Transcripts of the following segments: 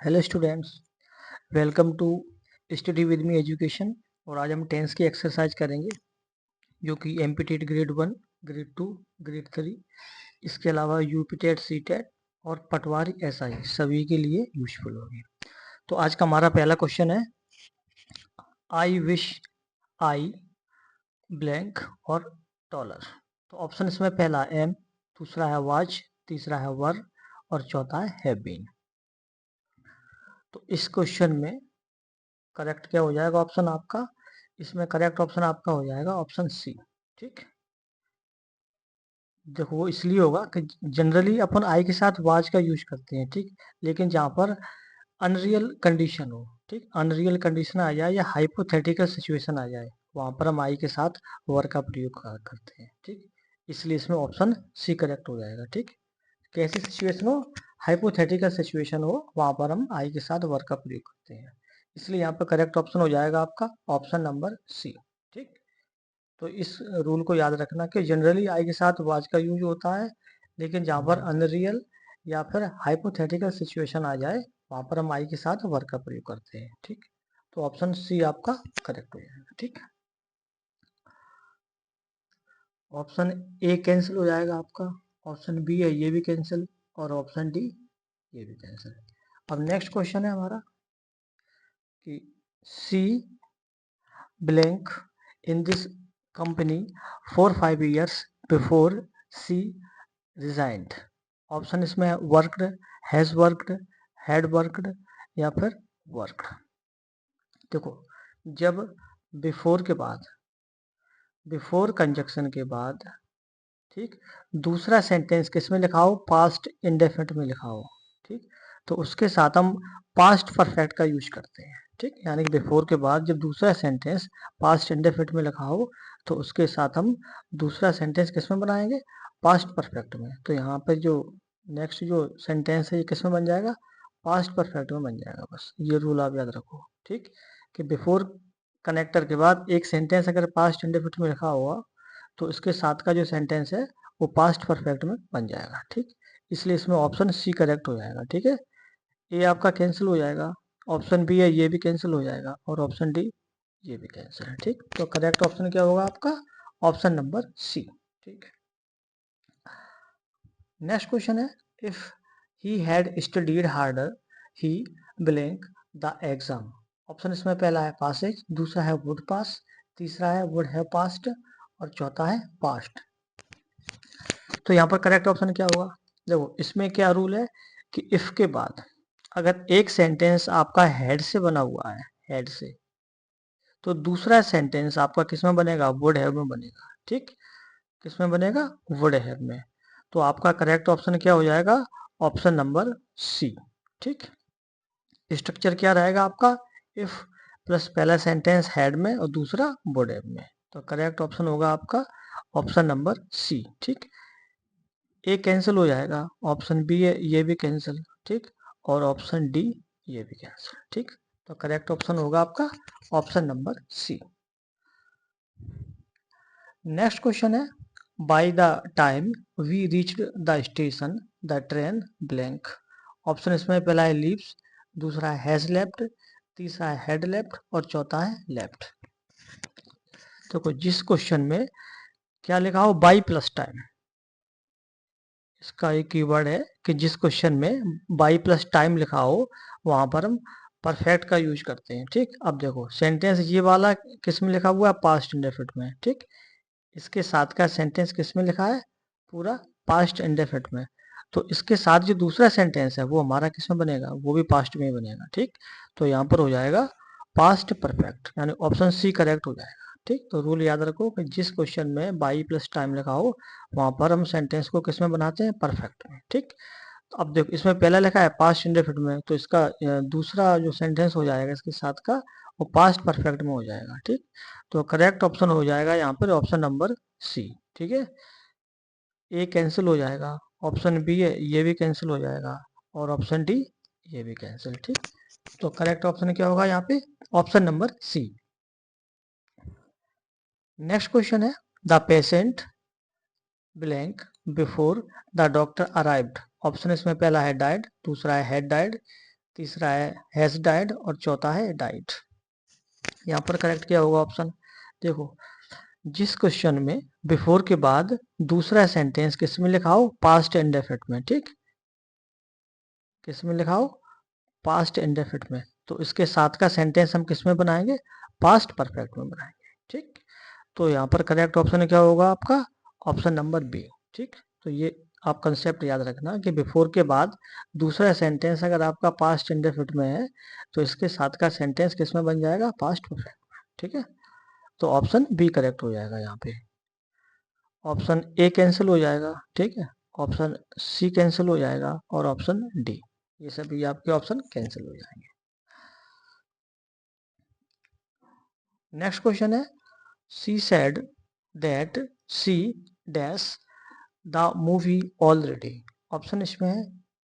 Hello students, welcome to study with me education. और आज हम टेंस की एक्सरसाइज करेंगे जो कि एमपीटेट ग्रेड 1, ग्रेड 2, ग्रेड 3, इसके अलावा यूपीटेट, सीटेट और पटवारी एसआई सभी के लिए यूजफुल होगी। तो आज का हमारा पहला क्वेश्चन है आई विश आई ब्लैंक और डॉलर। तो ऑप्शन इसमें पहला एम, दूसरा है वाज, तीसरा है वर और चौथा है हैव बीन। तो इस क्वेश्चन में करेक्ट क्या हो जाएगा ऑप्शन आपका? इसमें करेक्ट ऑप्शन आपका हो जाएगा ऑप्शन सी। ठीक, देखो वो इसलिए होगा कि जनरली अपन आई के साथ वाज का यूज करते हैं, ठीक, लेकिन जहाँ पर अनरियल कंडीशन हो, ठीक, अनरियल कंडीशन आ जाए या हाइपोथेटिकल सिचुएशन आ जाए, वहाँ पर हम आई के साथ वर का प्रयोग करते हैं। ठीक, इसलिए इसमें ऑप्शन सी करेक्ट हो जाएगा। ठीक, कैसी सिचुएशन हो, हाइपोथेटिकल सिचुएशन हो, वहाँ पर हम आई के साथ वर का प्रयोग करते हैं, इसलिए यहाँ पर करेक्ट ऑप्शन हो जाएगा आपका ऑप्शन नंबर सी। ठीक, तो इस रूल को याद रखना कि जनरली आई के साथ वाज का यूज होता है, लेकिन जहाँ पर अनरियल या फिर हाइपोथेटिकल सिचुएशन आ जाए वहाँ पर हम आई के साथ वर का प्रयोग करते हैं। ठीक, तो ऑप्शन सी आपका करेक्ट हो जाएगा। ठीक, ऑप्शन ए कैंसिल हो जाएगा आपका, ऑप्शन बी है ये भी कैंसिल और ऑप्शन डी ये भी कैंसिल। अब नेक्स्ट क्वेश्चन है हमारा कि सी blank in this company for 5 years before she resigned। Option इसमें है worked, has worked, had worked या फिर वर्कड। देखो, जब बिफोर के बाद, बिफोर कंजक्शन के बाद, ठीक, दूसरा सेंटेंस किस में लिखा हो, पास्ट इंडेफिनिट में लिखा हो, ठीक, तो उसके साथ हम पास्ट परफेक्ट का यूज करते हैं। ठीक, यानी कि बिफोर के बाद जब दूसरा सेंटेंस पास्ट इंडेफिनिट में लिखा हो तो उसके साथ हम दूसरा सेंटेंस किस में बनाएंगे, पास्ट परफेक्ट में। तो यहाँ पे जो नेक्स्ट जो सेंटेंस है ये किस में बन जाएगा, पास्ट परफेक्ट में बन जाएगा। बस ये रूल आप याद रखो। ठीक, कि बिफोर कनेक्टर के बाद एक सेंटेंस अगर पास्ट इंडेफिनिट में लिखा हुआ तो इसके साथ का जो सेंटेंस है वो पास्ट परफेक्ट में बन जाएगा। ठीक, इसलिए इसमें ऑप्शन सी करेक्ट हो जाएगा। ठीक है, ए आपका कैंसिल हो जाएगा, ऑप्शन बी है ये भी कैंसिल हो जाएगा और ऑप्शन डी ये भी कैंसिल है। ठीक, तो करेक्ट ऑप्शन क्या होगा आपका, ऑप्शन नंबर सी। ठीक, नेक्स्ट क्वेश्चन है if he had studied harder he blank the exam. Option इसमें पहला है पासेज, दूसरा है वुड पास, तीसरा है वुड हैव पास्ट और चौथा है पास्ट। तो यहाँ पर करेक्ट ऑप्शन क्या होगा? देखो इसमें क्या रूल है कि इफ के बाद अगर एक सेंटेंस आपका हेड से बना हुआ है, हेड से, तो दूसरा सेंटेंस आपका किस में बनेगा, वुड हैव में बनेगा। ठीक, किस में बनेगा, वुड हैव में। तो आपका करेक्ट ऑप्शन क्या हो जाएगा, ऑप्शन नंबर सी। ठीक, स्ट्रक्चर क्या रहेगा आपका, इफ प्लस पहला सेंटेंस हेड में और दूसरा वुड हैव में। तो करेक्ट ऑप्शन होगा आपका ऑप्शन नंबर सी। ठीक, ए कैंसिल हो जाएगा, ऑप्शन बी है ये भी कैंसिल, ठीक, और ऑप्शन डी ये भी कैंसिल। ठीक, तो करेक्ट ऑप्शन होगा आपका option number C. Next question है by the time we reached the station the train blank. Option इसमें पहला है लीव्स, दूसरा है हैज लेफ्ट, तीसरा है हैड लेफ्ट और चौथा है लेफ्ट। देखो जिस क्वेश्चन में क्या लिखा हो, बाई प्लस टाइम, इसका एक कीवर्ड है कि जिस क्वेश्चन में बाई प्लस टाइम लिखा हो वहां पर हम परफेक्ट का यूज करते हैं। ठीक, अब देखो सेंटेंस ये वाला किस में लिखा हुआ है, पास्ट इंडेफिनिट में। ठीक, इसके साथ का सेंटेंस किस में लिखा है, पूरा पास्ट इंडेफिनिट में। तो इसके साथ जो दूसरा सेंटेंस है वो हमारा किस में बनेगा, वो भी पास्ट में ही बनेगा। ठीक, तो यहाँ पर हो जाएगा पास्ट परफेक्ट, यानी ऑप्शन सी करेक्ट हो जाएगा। ठीक, तो रूल याद रखो कि जिस क्वेश्चन में बाई प्लस टाइम लिखा हो वहां पर हम सेंटेंस को किस में बनाते हैं, परफेक्ट में। ठीक, तो अब देखो इसमें पहला लिखा है पास्ट इंडेफिनिट में, तो इसका दूसरा जो सेंटेंस हो जाएगा इसके साथ का वो पास्ट परफेक्ट में हो जाएगा। ठीक, तो करेक्ट ऑप्शन हो जाएगा यहाँ पर ऑप्शन नंबर सी। ठीक है, ए कैंसिल हो जाएगा, ऑप्शन बी है ये भी कैंसिल हो जाएगा और ऑप्शन डी ये भी कैंसिल। ठीक, तो करेक्ट ऑप्शन क्या होगा यहाँ पे, option number C. Next question है the patient blank before the doctor arrived. Option इसमें पहला है डाइड, दूसरा है हैड डाइड, तीसरा है हैज डाइड और चौथा है डाइड। यहाँ पर करेक्ट क्या होगा ऑप्शन? देखो, जिस क्वेश्चन में बिफोर के बाद दूसरा सेंटेंस किस में लिखा हो? पास्ट इंडेफिनिट में। ठीक, किस में लिखा हो? पास्ट इंडेफिनिट में। तो इसके साथ का सेंटेंस हम किस में बनाएंगे? पास्ट परफेक्ट में बनाएंगे। ठीक, तो यहाँ पर करेक्ट ऑप्शन क्या होगा आपका? Option number B. ठीक, तो ये आप कंसेप्ट याद रखना कि बिफोर के बाद दूसरा सेंटेंस अगर आपका पास्ट इंडेफिनिट में है तो इसके साथ का सेंटेंस किस में बन जाएगा? पास्ट परफेक्ट में। ठीक है, तो ऑप्शन बी करेक्ट हो जाएगा यहाँ पे। ऑप्शन ए कैंसिल हो जाएगा। ठीक है, ऑप्शन सी कैंसिल हो जाएगा और ऑप्शन डी, ये सभी आपके ऑप्शन कैंसिल हो जाएंगे। नेक्स्ट क्वेश्चन है she said that she dash the movie already. Option इसमें है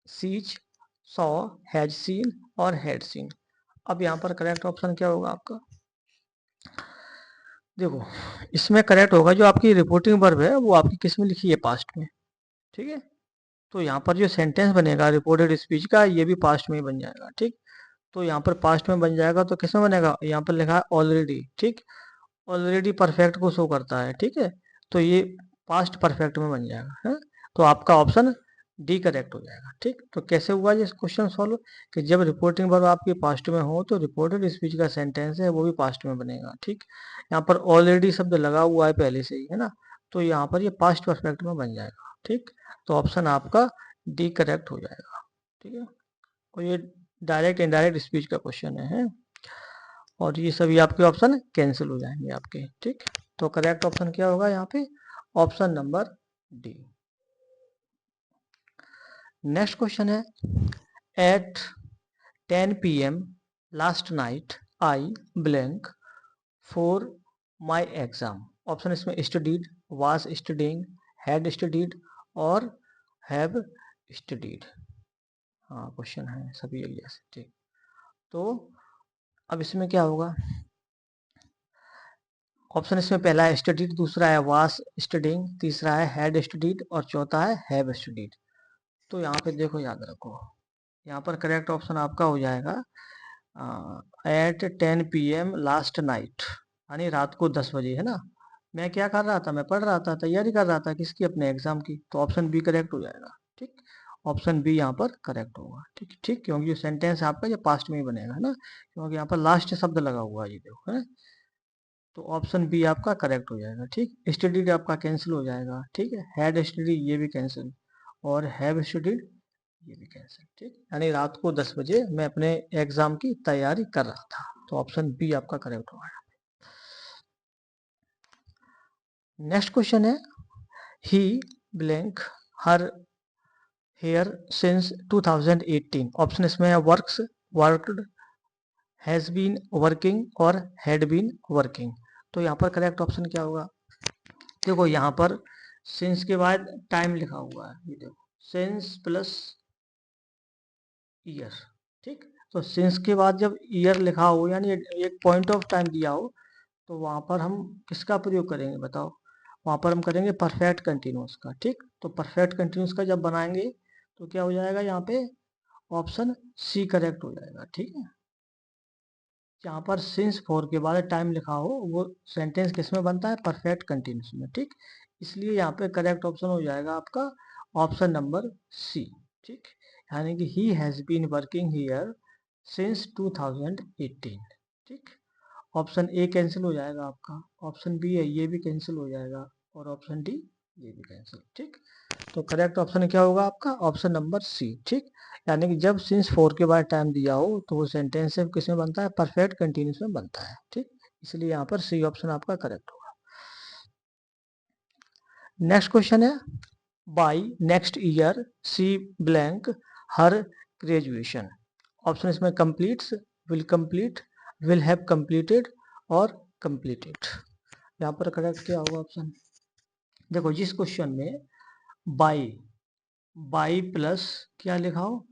सीज, सॉ, हैज सीन और हैड सीन। अब यहाँ पर करेक्ट ऑप्शन क्या होगा आपका? देखो, इसमें करेक्ट होगा जो आपकी रिपोर्टिंग वर्ब है वो आपकी किस में लिखी है? पास्ट में। ठीक है, तो यहाँ पर जो सेंटेंस बनेगा रिपोर्टेड स्पीच का ये भी पास्ट में ही बन जाएगा। ठीक, तो यहाँ पर पास्ट में बन जाएगा तो किस में बनेगा? यहाँ पर लिखा है ऑलरेडी। ठीक, ऑलरेडी परफेक्ट को शो करता है। ठीक है, तो ये पास्ट परफेक्ट में बन जाएगा है, तो आपका ऑप्शन डी करेक्ट हो जाएगा। ठीक, तो कैसे हुआ ये क्वेश्चन सॉल्व? कि जब रिपोर्टिंग वर्ब आपकी पास्ट में हो तो रिपोर्टेड स्पीच का सेंटेंस है वो भी पास्ट में बनेगा। ठीक, यहाँ पर ऑलरेडी शब्द लगा हुआ है पहले से ही है ना, तो यहाँ पर ये पास्ट परफेक्ट में बन जाएगा। ठीक, तो ऑप्शन आपका डी करेक्ट हो जाएगा। ठीक है, और ये डायरेक्ट इनडायरेक्ट स्पीच का क्वेश्चन है और ये सभी आपके ऑप्शन कैंसिल हो जाएंगे आपके। ठीक, तो करेक्ट ऑप्शन क्या होगा यहाँ पे? Option number D. Next question है at 10 PM last night I blank for my exam. Option इसमें studied, was studying, had studied और हैव स्टडीड। हाँ, क्वेश्चन है सभी एरिया से। ठीक, तो अब इसमें क्या होगा? ऑप्शन इसमें पहला है स्टडीड, दूसरा है वास स्टडीइंग, तीसरा है हैड स्टडीड और चौथा है हैव स्टडीड। तो यहाँ पे देखो, याद रखो, यहाँ पर करेक्ट ऑप्शन आपका हो जाएगा एट 10 PM लास्ट नाइट, यानी रात को 10 बजे है ना। मैं क्या कर रहा था? मैं पढ़ रहा था, तैयारी कर रहा था किसकी? अपने एग्जाम की। तो ऑप्शन बी करेक्ट हो जाएगा। ठीक, ऑप्शन बी यहाँ पर करेक्ट होगा। ठीक ठीक, क्योंकि जो सेंटेंस आपका ये पास्ट में ही बनेगा है ना, क्योंकि यहाँ पर लास्ट शब्द लगा हुआ है, ये देखो है। तो ऑप्शन बी आपका करेक्ट हो जाएगा। ठीक, स्टडीड आपका कैंसिल हो जाएगा। ठीक है, हैड स्टडी ये भी कैंसिल और हैव स्टडीड ये भी कैंसिल। ठीक, यानी रात को 10 बजे मैं अपने एग्जाम की तैयारी कर रहा था, तो ऑप्शन बी आपका करेक्ट होगा। नेक्स्ट क्वेश्चन है he blank her hair since 2018। Option इसमें है works, worked, has been working और हैड बीन वर्किंग। तो यहाँ पर करेक्ट ऑप्शन क्या होगा? देखो, यहाँ पर सिंस के बाद टाइम लिखा हुआ है, ये देखो सिंस प्लस ईयर। ठीक, तो सिंस के बाद जब ईयर लिखा हो यानी एक पॉइंट ऑफ टाइम दिया हो तो वहां पर हम किसका प्रयोग करेंगे बताओ? वहां पर हम करेंगे परफेक्ट कंटिन्यूस का। ठीक, तो परफेक्ट कंटिन्यूस का जब बनाएंगे तो क्या हो जाएगा? यहाँ पे ऑप्शन सी करेक्ट हो जाएगा। ठीक है, जहाँ पर सिंस फोर के बाद टाइम लिखा हो वो सेंटेंस किस में बनता है? परफेक्ट कंटिन्यूस में। ठीक, इसलिए यहाँ पे करेक्ट ऑप्शन हो जाएगा आपका ऑप्शन नंबर सी। ठीक, यानी कि he has been working here since 2018। ठीक, ऑप्शन ए कैंसिल हो जाएगा आपका, ऑप्शन बी है ये भी कैंसिल हो जाएगा और ऑप्शन डी ये भी कैंसिल। ठीक, तो करेक्ट ऑप्शन क्या होगा आपका? Option number C. ठीक, यानी कि जब सिंस फोर के बाद टाइम दिया हो तो वो सेंटेंस से किस में बनता है? परफेक्ट कंटिन्यूस में बनता है। ठीक, इसलिए यहाँ पर सी ऑप्शन आपका करेक्ट होगा। नेक्स्ट क्वेश्चन है by next year she blank her graduation. Option इसमें completes, will complete, will have completed और कंप्लीटेड। यहाँ पर करेक्ट क्या होगा ऑप्शन? देखो, जिस क्वेश्चन में बाई बाई प्लस क्या लिखा हो?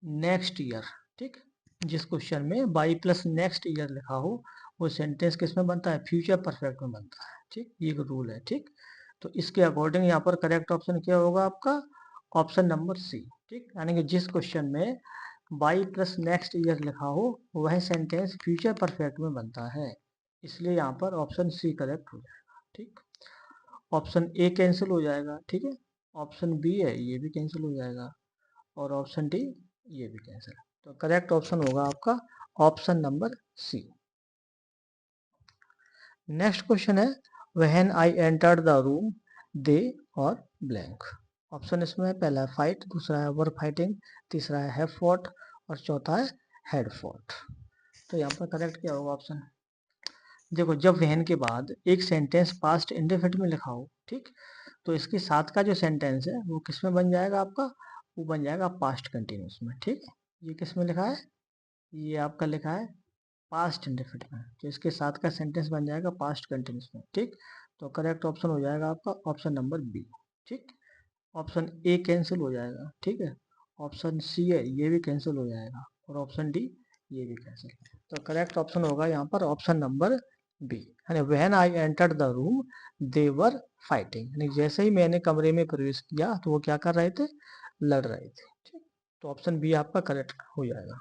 Next year. ठीक, जिस क्वेश्चन में बाई प्लस नेक्स्ट ईयर लिखा हो वो सेंटेंस किस में बनता है? फ्यूचर परफेक्ट में बनता है। ठीक, ये एक रूल है। ठीक, तो इसके अकॉर्डिंग यहाँ पर करेक्ट ऑप्शन क्या होगा आपका? Option number C. ठीक, यानी कि जिस क्वेश्चन में बाई प्लस नेक्स्ट ईयर लिखा हो वह सेंटेंस फ्यूचर परफेक्ट में बनता है, इसलिए यहाँ पर ऑप्शन सी करेक्ट हो जाएगा। ठीक, ऑप्शन ए कैंसिल हो जाएगा। ठीक है, ऑप्शन बी है ये भी कैंसिल हो जाएगा, और ऑप्शन डी ये भी कैंसिल। तो करेक्ट ऑप्शन होगा आपका option number C. Next question है when I entered the room they और ब्लैंक। ऑप्शन इसमें पहला है फाइट, दूसरा है वर फाइटिंग, तीसरा है हैव फॉट और चौथा है हैड फॉट। तो यहाँ पर करेक्ट क्या होगा ऑप्शन? देखो, जब व्हेन के बाद एक सेंटेंस पास्ट इंडेफिनिट में लिखा हो, ठीक, तो इसके साथ का जो सेंटेंस है वो किस में बन जाएगा आपका? वो बन जाएगा पास्ट कंटिन्यूस में। ठीक, ये किस में लिखा है? ये आपका लिखा है पास्ट इंडेफिनिट में, तो इसके साथ का सेंटेंस बन जाएगा पास्ट कंटिन्यूस में। ठीक, तो करेक्ट ऑप्शन हो जाएगा आपका ऑप्शन नंबर बी। ठीक, ऑप्शन ए कैंसिल हो जाएगा। ठीक है, ऑप्शन सी है ये भी कैंसिल हो जाएगा, और ऑप्शन डी ये भी कैंसिल। तो करेक्ट ऑप्शन होगा यहाँ पर ऑप्शन नंबर बी, यानी when I entered the room they were fighting, यानी जैसे ही मैंने कमरे में प्रवेश किया तो वो क्या कर रहे थे? लड़ रहे थे। ठीक, तो ऑप्शन बी आपका करेक्ट हो जाएगा।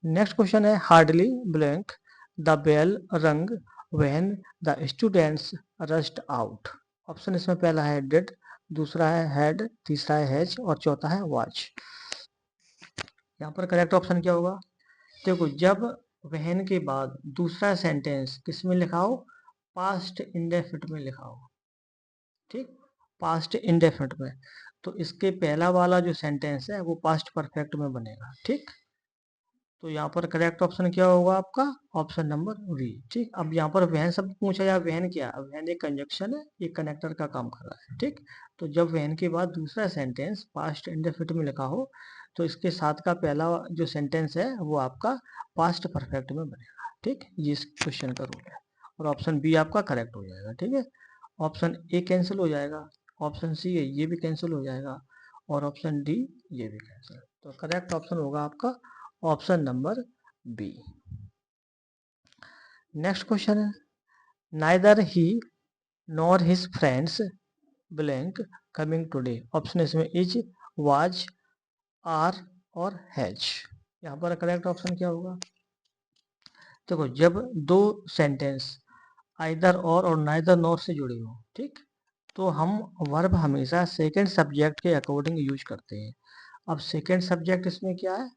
नेक्स्ट क्वेश्चन है हार्डली ब्लैंक द बेल रंग when the students rushed out. Option इसमें पहला है डिड, दूसरा है हैड, तीसरा है हैज और चौथा है वॉच। यहाँ पर करेक्ट ऑप्शन क्या होगा? देखो, जब व्हेन के बाद दूसरा सेंटेंस किस में लिखा हो? पास्ट इंडेफिनिट में लिखा हो। ठीक, पास्ट इंडेफिनिट में, तो इसके पहला वाला जो सेंटेंस है वो पास्ट परफेक्ट में बनेगा। ठीक, तो यहाँ पर करेक्ट ऑप्शन क्या होगा आपका? Option number B. ठीक, अब यहाँ पर वहन शब्द पूछा जाए, वहन क्या? वहन एक कंजक्शन है, एक कनेक्टर का काम कर रहा है। ठीक, तो जब वहन के बाद दूसरा सेंटेंस पास्ट इंडेफिनिट में लिखा हो तो इसके साथ का पहला जो सेंटेंस है वो आपका पास्ट परफेक्ट में बनेगा। ठीक, ये इस क्वेश्चन का रूल है, और ऑप्शन बी आपका करेक्ट हो जाएगा। ठीक है, ऑप्शन ए कैंसिल हो जाएगा, ऑप्शन सी है ये भी कैंसिल हो जाएगा, और ऑप्शन डी ये भी कैंसिल। तो करेक्ट ऑप्शन होगा आपका option number B. Next question है neither he nor his friends blank coming today. Option इसमें इज, वाज, आर और हैज। यहाँ पर करेक्ट ऑप्शन क्या होगा? देखो, जब दो sentence either or neither nor से जुड़े हो, ठीक, तो हम वर्ब हमेशा सेकंड सब्जेक्ट के अकॉर्डिंग यूज करते हैं। अब सेकंड सब्जेक्ट इसमें क्या है?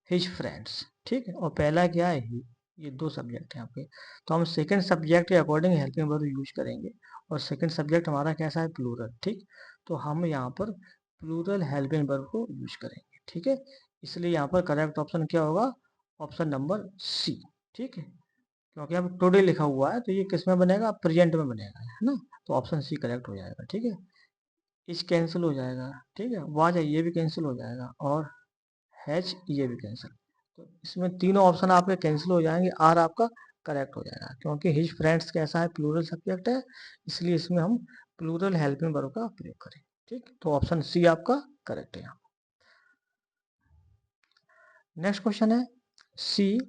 His friends. ठीक है, और पहला क्या है? ही। ये दो सब्जेक्ट है यहाँ पे, तो हम सेकंड सब्जेक्ट के अकॉर्डिंग हेल्पिंग वर्ब यूज करेंगे, और सेकंड सब्जेक्ट हमारा कैसा है? प्लूरल। ठीक, तो हम यहाँ पर प्लूरल हेल्पिंग वर्ब को यूज करेंगे। ठीक है, इसलिए यहाँ पर करेक्ट ऑप्शन क्या होगा? Option number C. ठीक है, क्योंकि अब टुडे लिखा हुआ है तो ये किस में बनेगा? प्रेजेंट में बनेगा, है ना, तो ऑप्शन सी करेक्ट हो जाएगा। ठीक है, इस कैंसिल हो जाएगा। ठीक है, वाज है ये भी कैंसिल हो जाएगा, और हैज ये भी कैंसिल। तो इसमें तीनों ऑप्शन आपके कैंसिल हो जाएंगे, आर आपका करेक्ट हो जाएगा, क्योंकि हिज फ्रेंड्स कैसा है? प्लूरल सब्जेक्ट है, इसलिए इसमें हम प्लूरल हेल्पिंग वर्ब का प्रयोग करें। ठीक, तो ऑप्शन सी आपका करेक्ट है। नेक्स्ट क्वेश्चन है she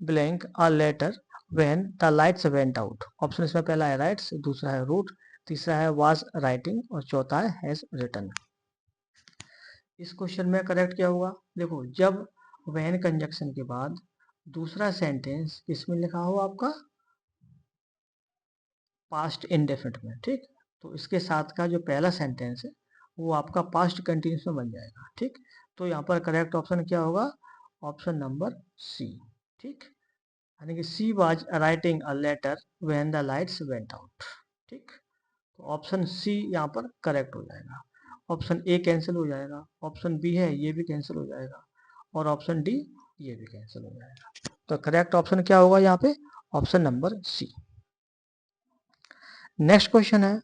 blank a letter when the lights went out. Option इसमें पहला है राइट्स, दूसरा है रूट, तीसरा है वाज राइटिंग और चौथा है हैज रिटन। इस क्वेश्चन में करेक्ट क्या होगा? देखो, जब व्हेन कंजक्शन के बाद दूसरा सेंटेंस किसमें लिखा हो आपका? पास्ट इंडेफिनिट में। ठीक, तो इसके साथ का जो पहला सेंटेंस है वो आपका पास्ट कंटिन्यूस में बन जाएगा। ठीक, तो यहाँ पर करेक्ट ऑप्शन क्या होगा? Option number C. ठीक, यानी कि she was writing a letter when the lights went out. ठीक, तो ऑप्शन सी यहाँ पर करेक्ट हो जाएगा। ऑप्शन ए कैंसिल हो जाएगा, ऑप्शन बी है ये भी कैंसिल हो जाएगा, और ऑप्शन डी ये भी कैंसिल हो जाएगा। तो करेक्ट ऑप्शन क्या होगा यहाँ पे? Option number C. Next question है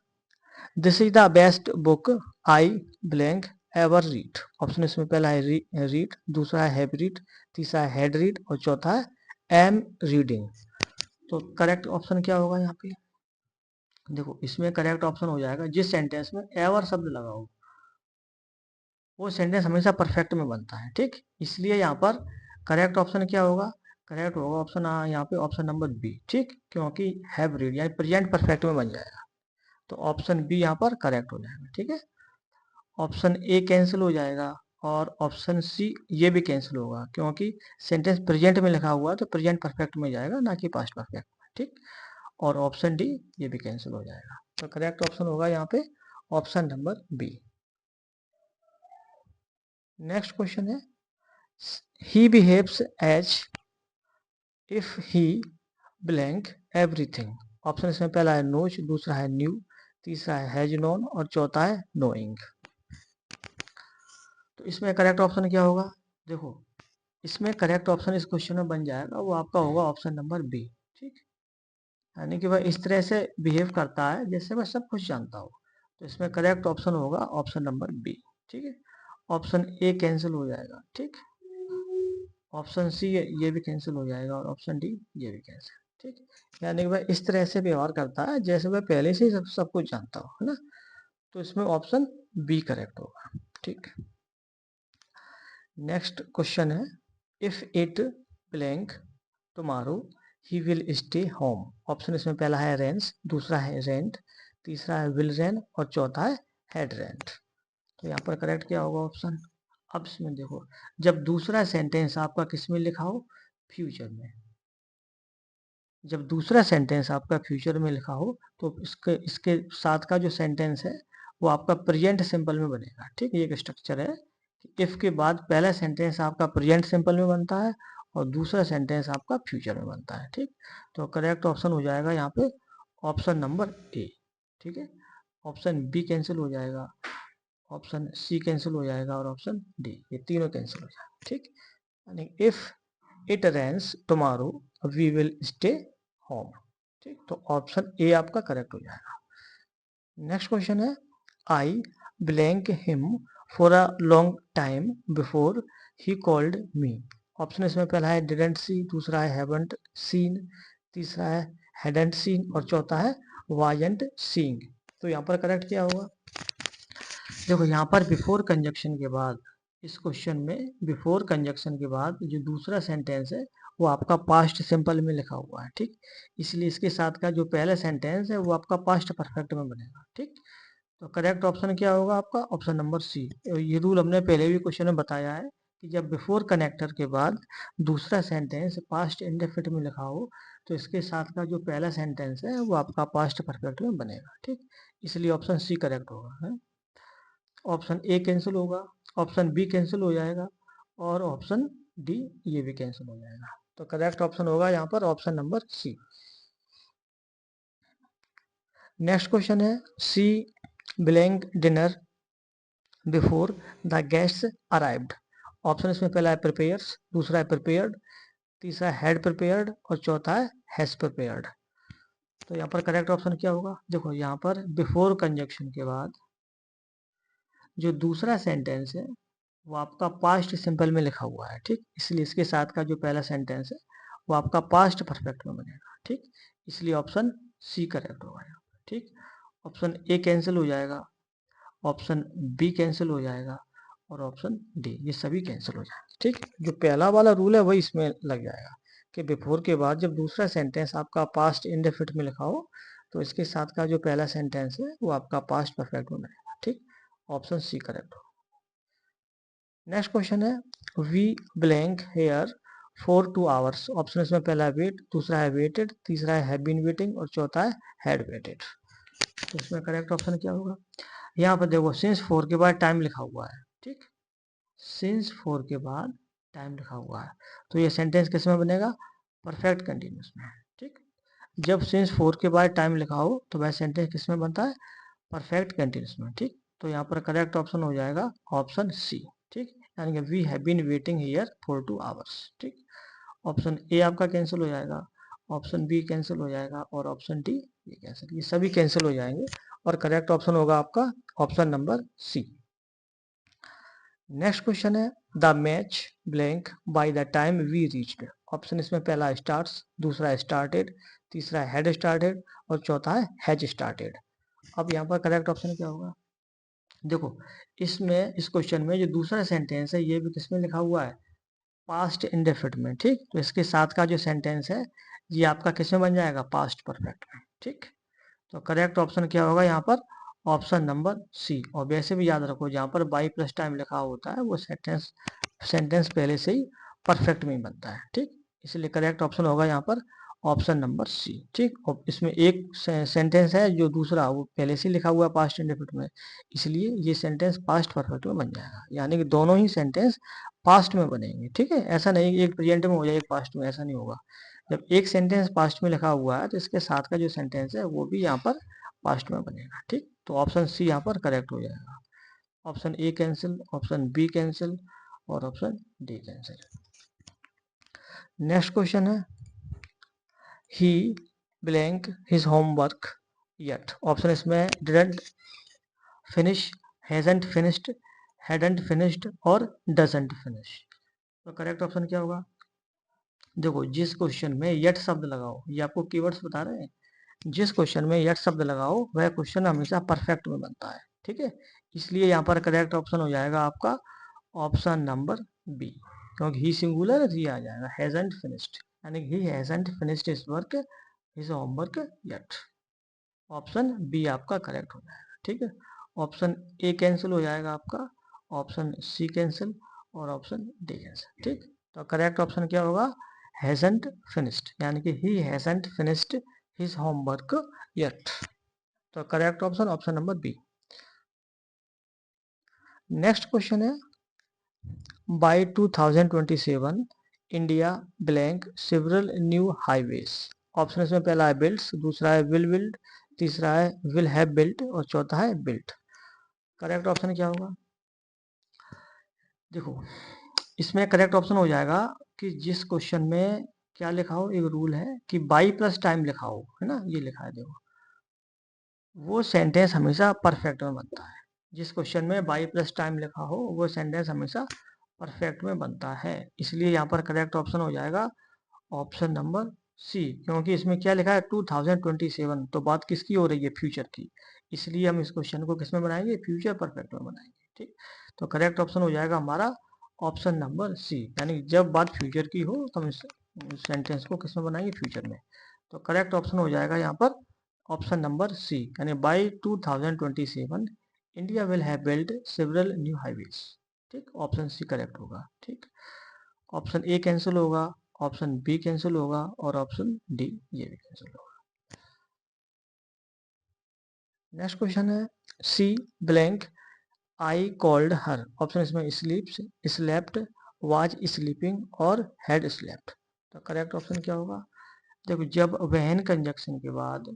this is the best book I blank ever read. Option इसमें पहला है रीड, दूसरा है हैव रीड, तीसरा है हैड रीड और चौथा है एम रीडिंग। तो करेक्ट ऑप्शन क्या होगा यहाँ पे? देखो, इसमें करेक्ट ऑप्शन हो जाएगा जिस सेंटेंस में एवर शब्द लगा हो वो सेंटेंस हमेशा परफेक्ट में बनता है। ठीक, इसलिए यहाँ पर करेक्ट ऑप्शन क्या होगा? करेक्ट होगा ऑप्शन यहाँ पे ऑप्शन नंबर बी। ठीक, क्योंकि हैव रीड यानी प्रेजेंट परफेक्ट में बन जाएगा, तो ऑप्शन बी यहाँ पर करेक्ट हो जाएगा। ठीक है, ऑप्शन ए कैंसिल हो जाएगा और ऑप्शन सी ये भी कैंसिल होगा, क्योंकि सेंटेंस प्रेजेंट में लिखा हुआ है तो प्रेजेंट परफेक्ट में जाएगा, ना कि पास्ट परफेक्ट में। ठीक, और ऑप्शन डी ये भी कैंसिल हो जाएगा। तो करेक्ट ऑप्शन होगा यहाँ पे option number B. Next question है, he behaves as if he blank everything. Option इसमें पहला है नोच, दूसरा है न्यू, तीसरा है हैज नोन और चौथा है नोइंग। तो इसमें करेक्ट ऑप्शन क्या होगा? देखो, इसमें करेक्ट ऑप्शन इस क्वेश्चन में बन जाएगा, वो आपका होगा ऑप्शन नंबर बी। ठीक, यानी कि वह इस तरह से बिहेव करता है जैसे वह सब कुछ जानता हो। तो इसमें करेक्ट ऑप्शन होगा ऑप्शन नंबर बी। ठीक है, ऑप्शन ए कैंसिल हो जाएगा। ठीक, ऑप्शन सी ये भी कैंसिल हो जाएगा और ऑप्शन डी ये भी कैंसिल। ठीक, यानी कि वह इस तरह से व्यवहार करता है जैसे वह पहले से ही सब कुछ जानता हो, है ना। तो इसमें ऑप्शन बी करेक्ट होगा। ठीक, नेक्स्ट क्वेश्चन है, if it blank tomorrow he will stay home. Option इसमें पहला है रेंस, दूसरा है रेंट, तीसरा है विल रेन और चौथा है हेड रेंट। तो यहाँ पर करेक्ट क्या होगा ऑप्शन? अब इसमें देखो, जब दूसरा सेंटेंस आपका किस में लिखा हो? फ्यूचर में। जब दूसरा सेंटेंस आपका फ्यूचर में लिखा हो तो इसके साथ का जो सेंटेंस है वो आपका प्रेजेंट सिंपल में बनेगा। ठीक, ये एक स्ट्रक्चर है कि इफ के बाद पहला सेंटेंस आपका प्रेजेंट सिंपल में बनता है और दूसरा सेंटेंस आपका फ्यूचर में बनता है। ठीक, तो करेक्ट ऑप्शन हो जाएगा यहाँ पे ऑप्शन नंबर ए। ठीक है, ऑप्शन बी कैंसिल हो जाएगा, ऑप्शन सी कैंसिल हो जाएगा और ऑप्शन डी, ये तीनों कैंसिल हो जाएगा। ठीक, यानी if it rains tomorrow we will stay home. ठीक, तो ऑप्शन ए आपका करेक्ट हो जाएगा। नेक्स्ट क्वेश्चन है, आई blank him for a long time before he called me. Option इसमें पहला है डिडंट सी, दूसरा है हैवंट सीन, तीसरा है हैडंट सीन और चौथा है वाजंट सीइंग। तो यहाँ पर करेक्ट क्या होगा? देखो, यहाँ पर बिफोर कंजक्शन के बाद, इस क्वेश्चन में बिफोर कंजक्शन के बाद जो दूसरा सेंटेंस है वो आपका पास्ट सिंपल में लिखा हुआ है। ठीक, इसलिए इसके साथ का जो पहला सेंटेंस है वो आपका पास्ट परफेक्ट में बनेगा। ठीक, तो करेक्ट ऑप्शन क्या होगा आपका? Option number C. ये रूल हमने पहले भी क्वेश्चन में बताया है कि जब बिफोर कनेक्टर के बाद दूसरा सेंटेंस पास्ट इंडेफिनिट में लिखा हो तो इसके साथ का जो पहला सेंटेंस है वो आपका पास्ट परफेक्ट में बनेगा। ठीक, इसलिए ऑप्शन सी करेक्ट होगा। है, ऑप्शन ए कैंसिल होगा, ऑप्शन बी कैंसिल हो जाएगा और ऑप्शन डी ये भी कैंसिल हो जाएगा। तो करेक्ट ऑप्शन होगा यहाँ पर option number C. Next question है, she blank dinner before the guests arrived. Option इसमें पहला है प्रिपेयर्स, दूसरा है प्रिपेयर्ड, तीसरा हैड प्रिपेयर्ड और चौथा है हैज प्रिपेयर्ड। तो यहाँ पर करेक्ट ऑप्शन क्या होगा? देखो, यहाँ पर बिफोर कंजक्शन के बाद जो दूसरा सेंटेंस है वो आपका पास्ट सिंपल में लिखा हुआ है। ठीक, इसलिए इसके साथ का जो पहला सेंटेंस है वो आपका पास्ट परफेक्ट में बनेगा। ठीक, इसलिए ऑप्शन सी करेक्ट होगा यहाँ। ठीक, ऑप्शन ए कैंसिल हो जाएगा, ऑप्शन बी कैंसिल हो जाएगा और ऑप्शन डी ये सभी कैंसिल हो जाएंगे। ठीक, जो पहला वाला रूल है वही इसमें लग जाएगा कि बिफोर के बाद जब दूसरा सेंटेंस आपका पास्ट इंडेफिनिट में लिखा हो तो इसके साथ का जो पहला सेंटेंस है वो आपका पास्ट परफेक्ट में बनेगा। ठीक, ऑप्शन सी करेक्ट हो। नेक्स्ट क्वेश्चन है, we blank here for 2 hours. Option इसमें पहला है वेट, दूसरा है वेटेड, तीसरा है हैव बीन वेटिंग और चौथा है हैड वेटेड। तो इसमें करेक्ट ऑप्शन क्या होगा? यहाँ पर देखो, सिंस 4 के बाद टाइम लिखा हुआ है। ठीक, सिंस 4 के बाद टाइम लिखा हुआ है तो ये सेंटेंस किस में बनेगा? परफेक्ट कंटिन्यूस में। ठीक, जब सिंस 4 के बाद टाइम लिखा हो तो वह सेंटेंस किस में बनता है? परफेक्ट कंटिन्यूस में। ठीक, तो यहाँ पर करेक्ट ऑप्शन हो जाएगा ऑप्शन सी। ठीक, यानी कि we have been waiting here for 2 hours. ठीक, ऑप्शन ए आपका कैंसिल हो जाएगा, ऑप्शन बी कैंसिल हो जाएगा और ऑप्शन डी ये कैंसिल, ये सभी कैंसिल हो जाएंगे और करेक्ट ऑप्शन होगा आपका option number C. Next question है, the match blank by the time we reached. Option इसमें पहला स्टार्ट्स, दूसरा स्टार्टेड, तीसरा हैड स्टार्टेड और चौथा है हैज स्टार्टेड। अब यहाँ पर करेक्ट ऑप्शन क्या होगा? देखो, इसमें इस क्वेश्चन में जो दूसरा सेंटेंस है ये भी किसमें लिखा हुआ है? पास्ट इंडेफिनिट में। ठीक, तो इसके साथ का जो सेंटेंस है ये आपका किसमें बन जाएगा? पास्ट परफेक्ट में। ठीक, तो करेक्ट ऑप्शन क्या होगा यहाँ पर? Option number C. और वैसे भी याद रखो, जहाँ पर बाई प्लस टाइम लिखा होता है वो सेंटेंस पहले से ही परफेक्ट में ही बनता है, ठीक। इसलिए करेक्ट ऑप्शन होगा यहाँ पर ऑप्शन नंबर सी, ठीक। और इसमें एक सेंटेंस है जो दूसरा वो पहले से लिखा हुआ है पास्ट इंडेफिनिट में, इसलिए ये सेंटेंस पास्ट परफेक्ट में बन जाएगा, यानी कि दोनों ही सेंटेंस पास्ट में बनेंगे, ठीक है। ऐसा नहीं कि एक प्रेजेंट में हो जाए एक पास्ट में, ऐसा नहीं होगा। जब एक सेंटेंस पास्ट में लिखा हुआ है तो इसके साथ का जो सेंटेंस है वो भी यहाँ पर पास्ट में बनेगा, ठीक। तो ऑप्शन सी यहाँ पर करेक्ट हो जाएगा। Option A cancel, option B cancel और option D cancel. Next question है he blank his homework yet. Option इसमें didn't finish, hasn't finished, hadn't finished और डजंट फिनिश। तो करेक्ट ऑप्शन क्या होगा? देखो, जिस क्वेश्चन में येट शब्द लगाओ, ये आपको कीवर्ड्स बता रहे हैं, जिस क्वेश्चन में येट शब्द लगाओ वह क्वेश्चन हमेशा परफेक्ट में बनता है, ठीक है। इसलिए यहाँ पर करेक्ट ऑप्शन हो जाएगा आपका ऑप्शन नंबर बी, क्योंकि ही सिंगुलर ही आ जाएगा, हैजंट फिनिश्ड, यानी he hasn't finished his work, his homework yet. Option B आपका करेक्ट हो जाएगा, ठीक है। ऑप्शन ए कैंसिल हो जाएगा आपका, ऑप्शन सी कैंसिल और ऑप्शन डी कैंसिल, ठीक। तो करेक्ट ऑप्शन क्या होगा? हैजंट फिनिश्ड, यानी कि he hasn't finished his homework yet. तो correct option option number B. Next question है by 2027 India blank several new highways. Option इसमें पहला है बिल्ड्स, दूसरा है विल बिल्ड, तीसरा है विल हैव बिल्ट और चौथा है बिल्ट। करेक्ट ऑप्शन क्या होगा? देखो, इसमें करेक्ट ऑप्शन हो जाएगा कि जिस क्वेश्चन में क्या लिखा हो, एक रूल है कि बाई प्लस टाइम लिखा हो, है ना, ये लिखा है देखो, वो सेंटेंस हमेशा परफेक्ट में बनता है। जिस क्वेश्चन में बाई प्लस टाइम लिखा हो वो सेंटेंस हमेशा परफेक्ट में बनता है, इसलिए यहाँ पर करेक्ट ऑप्शन हो जाएगा ऑप्शन नंबर सी, क्योंकि इसमें क्या लिखा है 2027, तो बात किसकी हो रही है? फ्यूचर की, इसलिए हम इस क्वेश्चन को किस में बनाएंगे? फ्यूचर परफेक्ट में बनाएंगे, ठीक। तो करेक्ट ऑप्शन हो जाएगा हमारा ऑप्शन नंबर सी, यानी जब बात फ्यूचर की हो तो हम इस सेंटेंस को किस में बनाएंगे? फ्यूचर में। तो करेक्ट ऑप्शन हो जाएगा यहाँ पर ऑप्शन नंबर सी, यानी by 2027 India will have build several new highways, ठीक। ऑप्शन सी करेक्ट होगा, ठीक। ऑप्शन ए कैंसिल होगा, ऑप्शन बी कैंसिल होगा और ऑप्शन डी ये भी कैंसिल होगा। नेक्स्ट क्वेश्चन है she blank I called her. Option इसमें स्लीप्स, स्लेप्ट, वाज स्लीपिंग और हैड स्लेप्ट। तो करेक्ट ऑप्शन क्या होगा? देखो, जब वहन कंजक्शन के बाद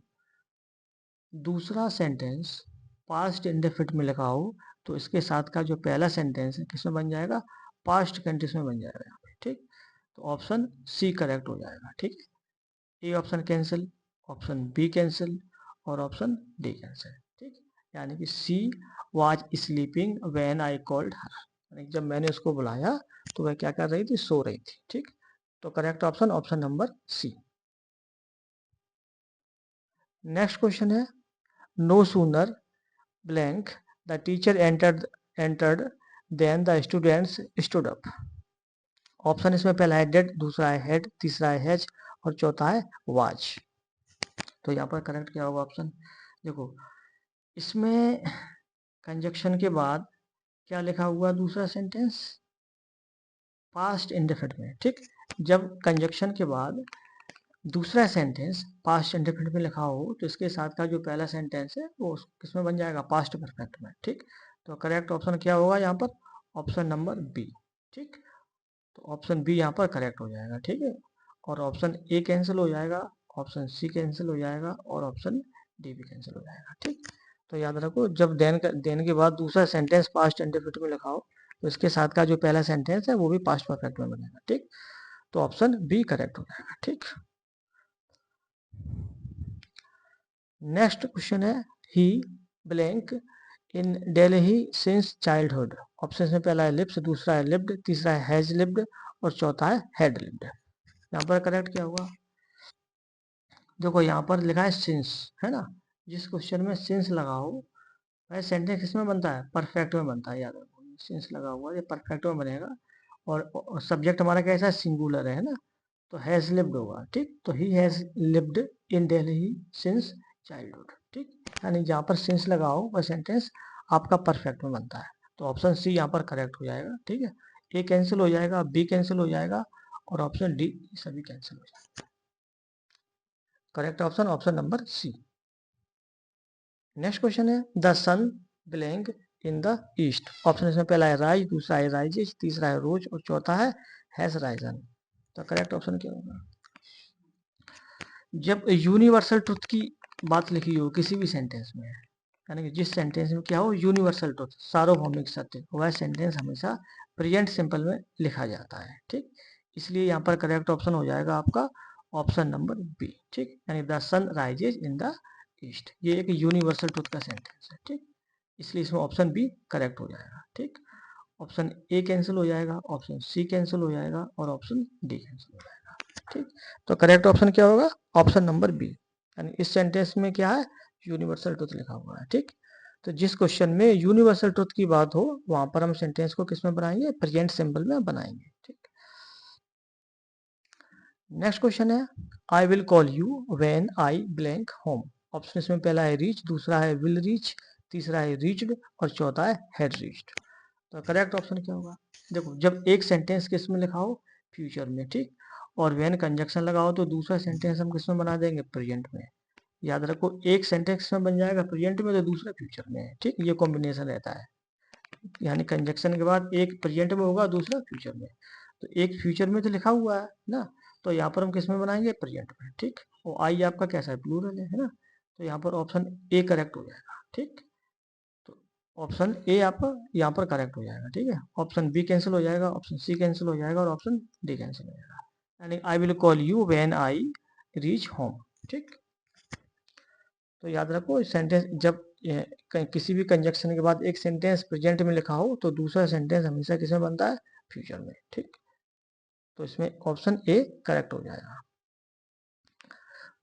दूसरा सेंटेंस पास्ट इंडेफिनिट में लिखा हो तो इसके साथ का जो पहला सेंटेंस है किसमें बन जाएगा? पास्ट कंटिन्यूस में बन जाएगा यहाँ पे, ठीक। तो ऑप्शन सी करेक्ट हो जाएगा, ठीक। A option cancel, option B cancel और ऑप्शन डी कैंसिल, ठीक। यानी कि she was sleeping when I called her, यानी जब मैंने उसको बुलाया तो वह क्या कर रही थी? सो रही थी, ठीक। तो correct option option number C. Next question है no sooner blank the teacher entered then the students stood up. Option इसमें पहला है डेड, दूसरा है हेड, तीसरा है हैज और चौथा है वाज। तो यहाँ पर करेक्ट क्या होगा ऑप्शन? देखो, इसमें कंजक्शन के बाद क्या लिखा हुआ? दूसरा सेंटेंस पास्ट इंडेफिनिट में, ठीक। जब कंजक्शन के बाद दूसरा सेंटेंस पास्ट इंडेफिनिट में लिखा हो तो इसके साथ का जो पहला सेंटेंस है वो किसमें बन जाएगा? पास्ट परफेक्ट में, ठीक। तो करेक्ट ऑप्शन क्या होगा यहाँ पर? ऑप्शन नंबर बी, ठीक। तो ऑप्शन बी यहाँ पर करेक्ट हो जाएगा, ठीक है। और ऑप्शन ए कैंसिल हो जाएगा, ऑप्शन सी कैंसिल हो जाएगा और ऑप्शन डी भी कैंसिल हो जाएगा, ठीक। तो याद रखो, जब देन के बाद दूसरा सेंटेंस पास्ट इंडेफिनिट में लिखा हो तो इसके साथ का जो पहला सेंटेंस है वो भी पास्ट परफेक्ट में बनेगा, ठीक। तो ऑप्शन बी करेक्ट हो जाएगा, ठीक। नेक्स्ट क्वेश्चन है he blank in Delhi since childhood. Option में पहला है लिप्स, दूसरा है लिव्ड, तीसरा है हैज लिव्ड और चौथा है हैड लिव्ड। यहाँ पर करेक्ट क्या होगा? देखो, यहाँ पर लिखा है सिंस, है ना। जिस क्वेश्चन में सिंस लगा हो वह सेंटेंस किसमें बनता है? परफेक्ट में बनता है, याद रखो, सिंस लगा हुआ ये परफेक्ट में बनेगा। और सब्जेक्ट हमारा कैसा है? सिंगुलर है ना, तो हैज लिव्ड होगा, ठीक। तो he has lived in Delhi since childhood. ठीक, यानी जहाँ पर सिंस लगा हो वह सेंटेंस आपका परफेक्ट में बनता है। तो ऑप्शन सी यहाँ पर करेक्ट हो जाएगा। ठीक है, ए कैंसिल हो जाएगा, बी कैंसिल हो जाएगा और ऑप्शन डी सभी कैंसिल हो जाएगा। Correct option option number C. Next question है the sun blank in the east. Option इसमें पहला है राइज, दूसरा है राइजेस, तीसरा है रोज और चौथा है हैज राइजन। तो करेक्ट ऑप्शन क्या होगा? जब यूनिवर्सल ट्रुथ की बात लिखी हो किसी भी सेंटेंस में, यानी कि जिस सेंटेंस में क्या हो यूनिवर्सल ट्रुथ, सार्वभौमिक सत्य, वह सेंटेंस हमेशा प्रेजेंट सिंपल में लिखा जाता है। ठीक, इसलिए यहाँ पर करेक्ट ऑप्शन हो जाएगा आपका ऑप्शन नंबर बी। ठीक, यानी the sun rises in the east, ये एक यूनिवर्सल ट्रुथ का सेंटेंस है। ठीक, इसलिए इसमें ऑप्शन बी करेक्ट हो जाएगा। ठीक, ऑप्शन ए कैंसिल हो जाएगा, ऑप्शन सी कैंसिल हो जाएगा और ऑप्शन डी कैंसिल हो जाएगा। ठीक, तो करेक्ट ऑप्शन क्या होगा? ऑप्शन नंबर बी, यानी इस सेंटेंस में क्या है यूनिवर्सल ट्रुथ लिखा हुआ है। ठीक, तो जिस क्वेश्चन में यूनिवर्सल ट्रुथ की बात हो वहां पर हम सेंटेंस को किस में बनाएंगे? प्रेजेंट सिंपल में बनाएंगे। ठीक, नेक्स्ट क्वेश्चन है I will call you when I blank home. Option इसमें पहला है रीच, दूसरा है विल रीच, तीसरा है रीच्ड और चौथा है हैड रीच्ड। तो करेक्ट ऑप्शन क्या होगा? देखो, जब एक सेंटेंस किस में लिखा हो? फ्यूचर में। ठीक, और व्हेन कंजक्शन लगा हो तो दूसरा सेंटेंस हम किस में बना देंगे? प्रेजेंट में। याद रखो, एक सेंटेंस में बन जाएगा प्रेजेंट में तो दूसरा फ्यूचर में है। ठीक, ये कॉम्बिनेशन रहता है, यानी कंजक्शन के बाद एक प्रेजेंट में होगा दूसरा फ्यूचर में। तो एक फ्यूचर में तो लिखा हुआ है ना, तो यहाँ पर हम किस में बनाएंगे? प्रेजेंट में। ठीक, और आई आपका कैसा है? प्लूरल है ना, तो यहाँ पर ऑप्शन ए करेक्ट हो जाएगा। ठीक, तो ऑप्शन ए आपका यहाँ पर करेक्ट हो जाएगा। ठीक है, ऑप्शन बी कैंसिल हो जाएगा, ऑप्शन सी कैंसिल हो जाएगा और ऑप्शन डी कैंसिल हो जाएगा, यानी I will call you when I reach home. ठीक, तो याद रखो सेंटेंस जब किसी भी कंजक्शन के बाद एक सेंटेंस प्रेजेंट में लिखा हो तो दूसरा सेंटेंस हमेशा किसमें बनता है? फ्यूचर में। ठीक, तो इसमें ऑप्शन ए करेक्ट हो जाएगा।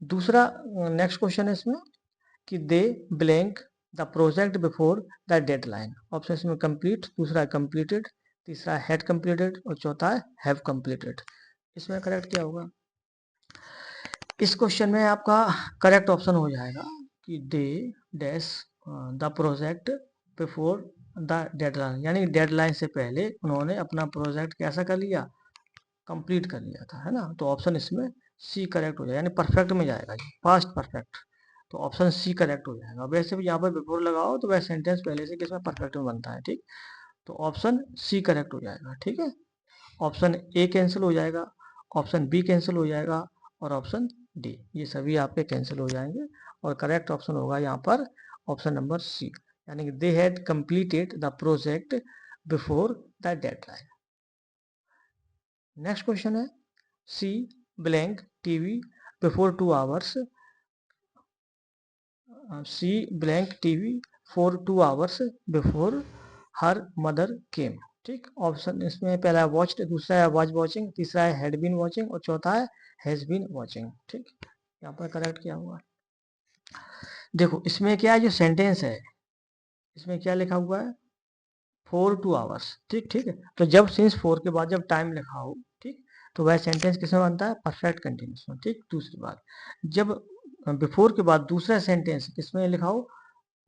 दूसरा नेक्स्ट क्वेश्चन है इसमें कि they blank the project before the deadline. Option इसमें कंप्लीट, दूसरा है कंप्लीटेड, तीसरा है हैड कंप्लीटेड और चौथा है हैव कंप्लीटेड। इसमें करेक्ट क्या होगा? इस क्वेश्चन में आपका करेक्ट ऑप्शन हो जाएगा कि they dash the project before the deadline, यानी डेडलाइन से पहले उन्होंने अपना प्रोजेक्ट कैसा कर लिया? कंप्लीट कर लिया था, है ना। तो ऑप्शन इसमें सी करेक्ट हो जाएगा, यानी परफेक्ट में जाएगा, पास्ट परफेक्ट। तो ऑप्शन सी करेक्ट हो जाएगा। वैसे भी यहाँ पर बिफोर लगाओ तो वह सेंटेंस पहले से किसमें? परफेक्ट में बनता है। ठीक, तो ऑप्शन सी करेक्ट हो जाएगा। ठीक है, ऑप्शन ए कैंसिल हो जाएगा, ऑप्शन बी कैंसिल हो जाएगा और ऑप्शन डी, ये सभी आपके कैंसिल हो जाएंगे और करेक्ट ऑप्शन होगा यहाँ पर ऑप्शन नंबर सी, यानी कि they had completed the project before the deadline. Next question है she blank TV before 2 hours, she blank TV for 2 hours before her mother came. ठीक, ऑप्शन इसमें पहला है वॉच्ड, दूसरा है वॉच वॉचिंग, तीसरा है हैड बीन वॉचिंग और चौथा है हैज बीन वॉचिंग। ठीक, यहाँ पर करेक्ट क्या हुआ? देखो, इसमें क्या है, जो सेंटेंस है इसमें क्या लिखा हुआ है? 4 आवर्स। ठीक, ठीक है, तो जब सिंस 4 के बाद जब टाइम लिखा हो, ठीक, तो वह सेंटेंस किसमें बनता है? परफेक्ट कंटिन्यूस में। ठीक, दूसरी बात, जब बिफोर के बाद दूसरा सेंटेंस किसमें लिखा हो?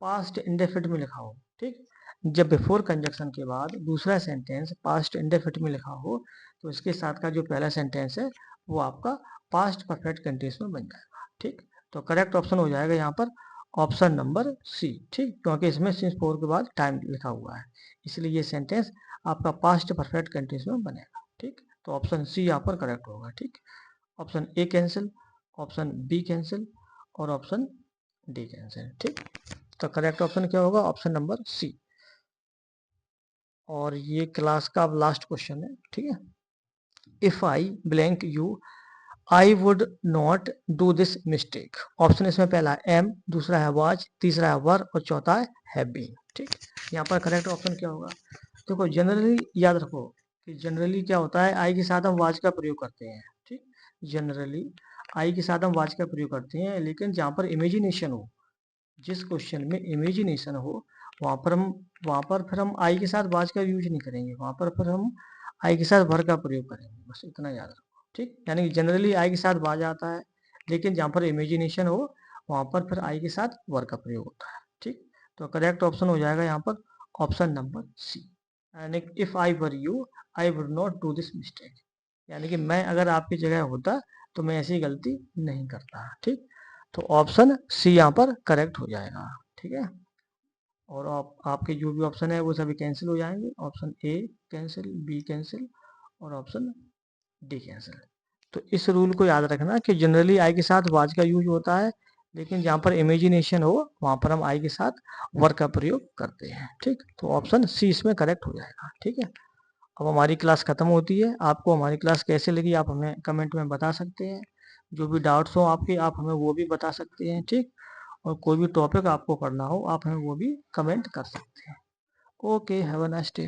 पास्ट इंडेफिनिट में लिखा हो। ठीक, जब बिफोर कंजक्शन के बाद दूसरा सेंटेंस पास्ट इंडेफिनिट में लिखा हो तो इसके साथ का जो पहला सेंटेंस है वो आपका पास्ट परफेक्ट कंटिन्यूस में बन जाएगा। ठीक, तो करेक्ट ऑप्शन हो जाएगा यहाँ पर ऑप्शन नंबर सी। ठीक, क्योंकि इसमें सिंस 4 के बाद टाइम लिखा हुआ है, इसलिए ये सेंटेंस आपका पास्ट परफेक्ट कंटिन्यूस में बनेगा। ठीक, तो ऑप्शन सी यहाँ पर करेक्ट होगा। ठीक, option A cancel, option B cancel और ऑप्शन डी कैंसिल। ठीक, तो करेक्ट ऑप्शन क्या होगा? Option number C. और ये क्लास का अब लास्ट क्वेश्चन है। ठीक है, if I blank you I would not do this mistake. Option इसमें पहला है एम, दूसरा है वाज, तीसरा है वर और चौथा है हैव बीन। ठीक, यहाँ पर करेक्ट ऑप्शन क्या होगा? देखो, जनरली याद रखो कि जनरली क्या होता है, आई के साथ हम वाज का प्रयोग करते हैं। ठीक, जनरली आई के साथ हम वाज का प्रयोग करते हैं, लेकिन जहाँ पर इमेजिनेशन हो, जिस क्वेश्चन में इमेजिनेशन हो वहां पर फिर हम आई के साथ वाज का यूज नहीं करेंगे, वहां पर फिर हम आई के साथ वर का प्रयोग करेंगे, बस इतना याद रखो। ठीक, यानी जनरली आई के साथ वाज आता है, लेकिन जहाँ पर इमेजिनेशन हो वहाँ पर फिर आई के साथ वर का प्रयोग होता है। ठीक, तो करेक्ट ऑप्शन हो जाएगा यहाँ पर ऑप्शन नंबर सी। यानी if I were you I would not do this mistake, यानी कि मैं अगर आपकी जगह होता तो मैं ऐसी गलती नहीं करता। ठीक, तो ऑप्शन सी यहाँ पर करेक्ट हो जाएगा। ठीक है, और आपके जो भी ऑप्शन है वो सभी कैंसिल हो जाएंगे। Option A cancel, B cancel और ऑप्शन डी कैंसिल। तो इस रूल को याद रखना कि जनरली आई के साथ वाज का यूज होता है, लेकिन जहाँ पर इमेजिनेशन हो वहाँ पर हम आई के साथ वर का प्रयोग करते हैं। ठीक, तो ऑप्शन सी इसमें करेक्ट हो जाएगा। ठीक है, अब हमारी क्लास खत्म होती है। आपको हमारी क्लास कैसे लगी आप हमें कमेंट में बता सकते हैं। जो भी डाउट्स हो आपके आप हमें वो भी बता सकते हैं। ठीक, और कोई भी टॉपिक आपको पढ़ना हो आप हमें वो भी कमेंट कर सकते हैं। Okay, have a nice day.